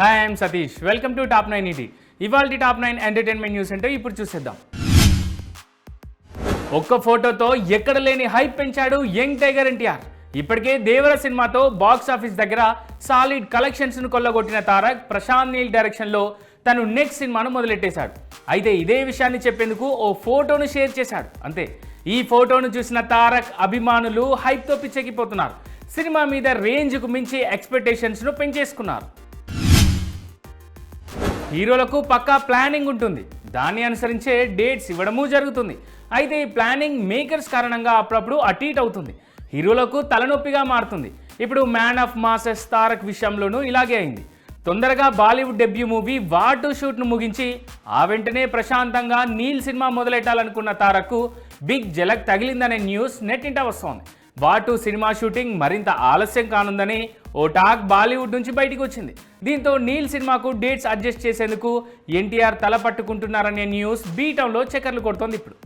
Hi I'm Satish, welcome to top 9 ఈటీ. ఇవాల్టి top 9 entertainment news అంటే ఇప్పుడు చూసేద్దాం. ఒక్క ఫోటోతో ఎక్కడ లేని హైప్ పెంచాడు యంగ్ టైగర్ ఎన్టీఆర్. ఇప్పటికే దేవర సినిమాతో బాక్స్ ఆఫీస్ దగ్గర సాలిడ్ కలెక్షన్స్ ను కొల్లగొట్టిన తారక్ ప్రశాంత్ నీల్ డైరెక్షన్ లో తను నెక్స్ట్ సినిమాను మొదలెట్టేశాడు. అయితే ఇదే విషయాన్ని చెప్పేందుకు ఓ ఫోటోను షేర్ చేశాడు. అంతే, ఈ ఫోటోను చూసిన తారక్ అభిమానులు హైప్ తో పిచ్చెక్కిపోతున్నారు. సినిమా మీద రేంజ్కు మించి ఎక్స్పెక్టేషన్స్ ను పెంచేసుకున్నారు. హీరోలకు పక్కా ప్లానింగ్ ఉంటుంది, దాన్ని అనుసరించే డేట్స్ ఇవ్వడము జరుగుతుంది. అయితే ఈ ప్లానింగ్ మేకర్స్ కారణంగా అప్పుడప్పుడు అటీట్ అవుతుంది, హీరోలకు తలనొప్పిగా మారుతుంది. ఇప్పుడు మ్యాన్ ఆఫ్ మాసెస్ తారక్ విషయంలోనూ ఇలాగే అయింది. తొందరగా బాలీవుడ్ డెబ్యూ మూవీ వార్ 2 షూట్ను ముగించి ఆ వెంటనే ప్రశాంతంగా నీల్ సినిమా మొదలెట్టాలనుకున్న తారక్కు బిగ్ జలక్ తగిలిందనే న్యూస్ నెట్టింట వస్తోంది. వార్ 2 సినిమా షూటింగ్ మరింత ఆలస్యం కానుందని ఓ టాక్ బాలీవుడ్ నుంచి బయటికి వచ్చింది. దీంతో నీల్ సినిమాకు డేట్స్ అడ్జస్ట్ చేసేందుకు ఎన్టీఆర్ తల పట్టుకుంటున్నారనే న్యూస్ బీటంలో చక్కర్లు కొడుతోంది. ఇప్పుడు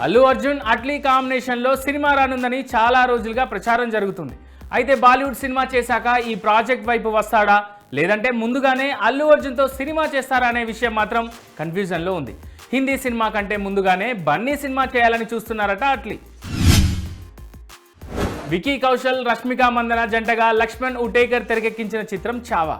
అల్లు అర్జున్ అట్లీ కాంబినేషన్లో సినిమా రానుందని చాలా రోజులుగా ప్రచారం జరుగుతుంది. అయితే బాలీవుడ్ సినిమా చేశాక ఈ ప్రాజెక్ట్ వైపు వస్తాడా, లేదంటే ముందుగానే అల్లు అర్జున్తో సినిమా చేస్తారా అనే విషయం మాత్రం కన్ఫ్యూజన్లో ఉంది. హిందీ సినిమా కంటే ముందుగానే బన్నీ సినిమా చేయాలని చూస్తున్నారట అట్లీ. వికీ కౌశల్, రష్మిక మందన జంటగా లక్ష్మణ్ ఉటేకర్ తెరకెక్కించిన చిత్రం చావా.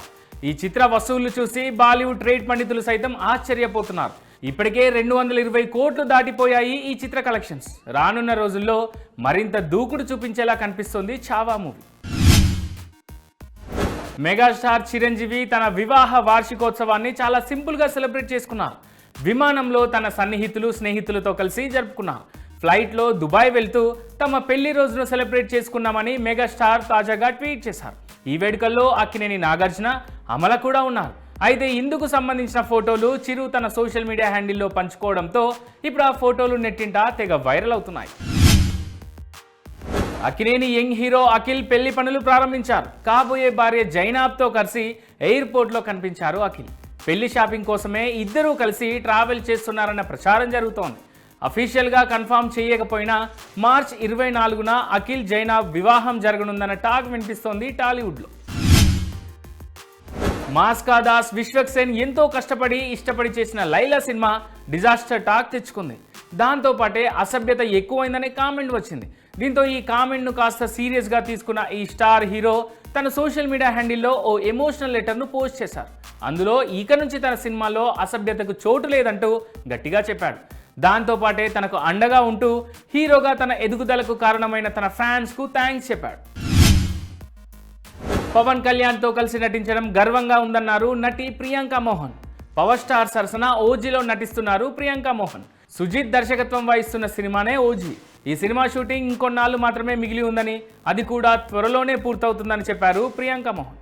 ఈ చిత్ర వసూళ్లు చూసి బాలీవుడ్ ట్రేడ్ పండితులు సైతం ఆశ్చర్యపోతున్నారు. ఇప్పటికే 220 కోట్లు దాటిపోయాయి ఈ చిత్ర కలెక్షన్స్. రానున్న రోజుల్లో మరింత దూకుడు చూపించేలా కనిపిస్తోంది చావా మూవీ. మెగాస్టార్ చిరంజీవి తన వివాహ వార్షికోత్సవాన్ని చాలా సింపుల్గా సెలబ్రేట్ చేసుకున్నారు. విమానంలో తన సన్నిహితులు స్నేహితులతో కలిసి జరుపుకున్నారు. ఫ్లైట్లో దుబాయ్ వెళ్తూ తమ పెళ్లి రోజును సెలబ్రేట్ చేసుకున్నామని మెగాస్టార్ తాజాగా ట్వీట్ చేశారు. ఈ వేడుకల్లో అక్కినేని నాగార్జున, అమల కూడా ఉన్నారు. అయితే ఇందుకు సంబంధించిన ఫోటోలు చిరు తన సోషల్ మీడియా హ్యాండిల్లో పంచుకోవడంతో ఇప్పుడు ఆ ఫోటోలు నెట్టింట తెగ వైరల్ అవుతున్నాయి. అక్కినేని యంగ్ హీరో అఖిల్ పెళ్లి పనులు ప్రారంభించారు. కాబోయే భార్య జైనాబ్తో కలిసి ఎయిర్పోర్ట్లో కనిపించారు అఖిల్. పెళ్లి షాపింగ్ కోసమే ఇద్దరూ కలిసి ట్రావెల్ చేస్తున్నారన్న ప్రచారం జరుగుతోంది. అఫీషియల్గా కన్ఫర్మ్ చేయకపోయినా మార్చ్ 24న అఖిల్ జైనాబ్ వివాహం జరగనుందన్న టాక్ వినిపిస్తోంది టాలీవుడ్లో. మాస్కా దాస్, విశ్వక్సేన్ ఎంతో కష్టపడి ఇష్టపడి చేసిన లైలా సినిమా డిజాస్టర్ టాక్ తెచ్చుకుంది. దాంతోపాటే అసభ్యత ఎక్కువైందనే కామెంట్ వచ్చింది. దీంతో ఈ కామెంట్ను కాస్త సీరియస్గా తీసుకున్న ఈ స్టార్ హీరో తన సోషల్ మీడియా హ్యాండిల్లో ఓ ఎమోషనల్ లెటర్ను పోస్ట్ చేశారు. అందులో ఇక నుంచి తన సినిమాలో అసభ్యతకు చోటు లేదంటూ గట్టిగా చెప్పాడు. దాంతోపాటే తనకు అండగా ఉంటూ హీరోగా తన ఎదుగుదలకు కారణమైన తన ఫ్యాన్స్కు థ్యాంక్స్ చెప్పాడు. పవన్ కళ్యాణ్తో కలిసి నటించడం గర్వంగా ఉందన్నారు నటి ప్రియాంక మోహన్. పవర్ స్టార్ సరసన ఓజీలో నటిస్తున్నారు ప్రియాంక మోహన్. సుజిత్ దర్శకత్వం వహిస్తున్న సినిమానే ఓజీ. ఈ సినిమా షూటింగ్ ఇంకొన్నాళ్ళు మాత్రమే మిగిలి ఉందని, అది కూడా త్వరలోనే పూర్తవుతుందని చెప్పారు ప్రియాంక మోహన్.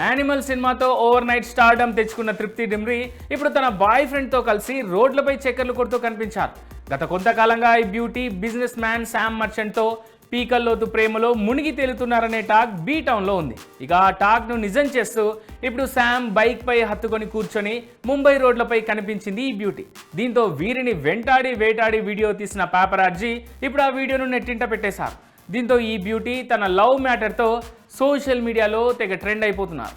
యానిమల్ సినిమాతో ఓవర్ నైట్ స్టార్డమ్ తెచ్చుకున్న తృప్తి డిమ్రీ ఇప్పుడు తన బాయ్ ఫ్రెండ్తో కలిసి రోడ్లపై చక్కర్లు కొడుతూ కనిపించారు. గత కొంతకాలంగా ఈ బ్యూటీ బిజినెస్ మ్యాన్ శామ్ మర్చెంట్తో పీకల్లోతు ప్రేమలో మునిగి తేలుతున్నారనే టాక్ బీ టౌన్లో ఉంది. ఇక ఆ టాక్ను నిజం చేస్తూ ఇప్పుడు శామ్ బైక్పై హత్తుకొని కూర్చొని ముంబై రోడ్లపై కనిపించింది ఈ బ్యూటీ. దీంతో వీరిని వేటాడి వీడియో తీసిన పాపరాజీ ఇప్పుడు ఆ వీడియోను నెట్టింట పెట్టేశారు. దీంతో ఈ బ్యూటీ తన లవ్ మ్యాటర్తో సోషల్ మీడియాలో తెగ ట్రెండ్ అయిపోతున్నారు.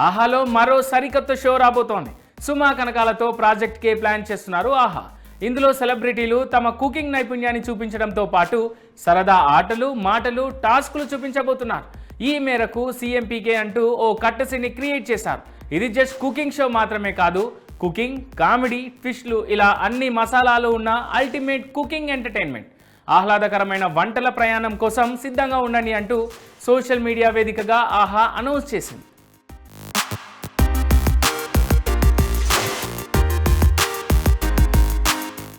ఆహాలో మరో సరికొత్త షో రాబోతోంది. సుమా కనకాలతో ప్రాజెక్ట్ కే ప్లాన్ చేస్తున్నారు ఆహా. ఇందులో సెలబ్రిటీలు తమ కుకింగ్ నైపుణ్యాన్ని చూపించడంతో పాటు సరదా ఆటలు, మాటలు, టాస్కులు చూపించబోతున్నారు. ఈ మేరకు CMPK అంటూ ఓ కట్టసిని క్రియేట్ చేశారు. ఇది జస్ట్ కుకింగ్ షో మాత్రమే కాదు, కుకింగ్, కామెడీ, ట్విస్ట్లు ఇలా అన్ని మసాలాలు ఉన్న అల్టిమేట్ కుకింగ్ ఎంటర్టైన్మెంట్. ఆహ్లాదకరమైన వంటల ప్రయాణం కోసం సిద్ధంగా ఉండండి అంటూ సోషల్ మీడియా వేదికగా ఆహా అనౌన్స్ చేసింది.